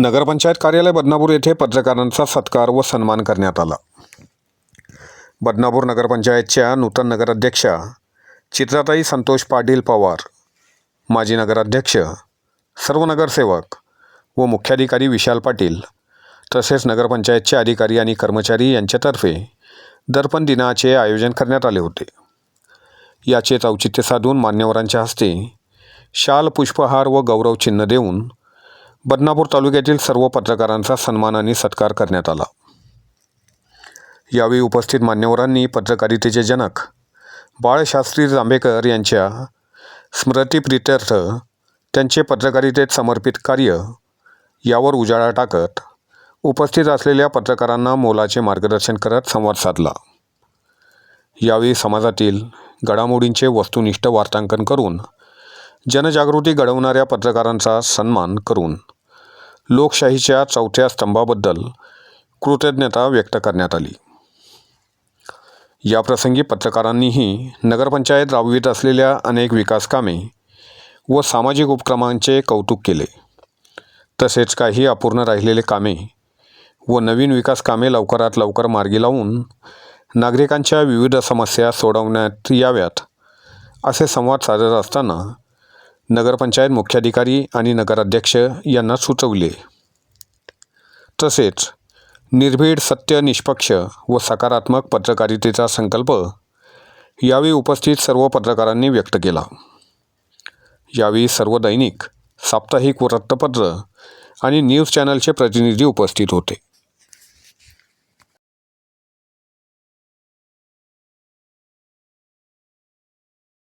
नगरपंचायत कार्यालय बदनापूर येथे पत्रकारांचा सत्कार व सन्मान करण्यात आला। बदनापूर नगरपंचायतच्या नूतन नगराध्यक्षा चित्राताई संतोष पाटील पवार, माजी नगराध्यक्ष, सर्व नगरसेवक व मुख्याधिकारी विशाल पाटील तसेच नगरपंचायतचे अधिकारी आणि कर्मचारी यांच्यातर्फे दर्पण दिनाचे आयोजन करण्यात आले होते। याचेच औचित्य साधून मान्यवरांच्या हस्ते शाल, पुष्पहार व गौरव चिन्ह देऊन बदनापूर तालुक्यातील सर्व पत्रकारांचा सन्मान आणि सत्कार करण्यात आला। यावेळी उपस्थित मान्यवरांनी पत्रकारितेचे जनक बाळशास्त्री जांभेकर यांच्या स्मृतिप्रीत्यर्थ त्यांचे पत्रकारितेत समर्पित कार्य यावर उजाळा टाकत उपस्थित असलेल्या पत्रकारांना मोलाचे मार्गदर्शन करत संवाद साधला। यावेळी समाजातील घडामोडींचे वस्तुनिष्ठ वार्तांकन करून जनजागृती घडवणाऱ्या पत्रकारांचा सन्मान करून लोकशाहीच्या चौथ्या स्तंभाबद्दल कृतज्ञता व्यक्त करण्यात आली। याप्रसंगी पत्रकारांनीही नगरपंचायत राबवित असलेल्या अनेक विकास कामे व सामाजिक उपक्रमांचे कौतुक केले। तसेच काही अपूर्ण राहिलेले कामे व नवीन विकास कामे लवकरात लवकर मार्गी लावून नागरिकांच्या विविध समस्या सोडवण्यात याव्यात असे संवाद साधत असताना नगरपंचायत मुख्याधिकारी आणि नगराध्यक्ष यांना सुचविले। तसेच निर्भीड, सत्य, निष्पक्ष व सकारात्मक पत्रकारितेचा संकल्प यावेळी उपस्थित सर्व पत्रकारांनी व्यक्त केला। यावेळी सर्व दैनिक, साप्ताहिक, वृत्तपत्र आणि न्यूज चॅनलचे प्रतिनिधी उपस्थित होते।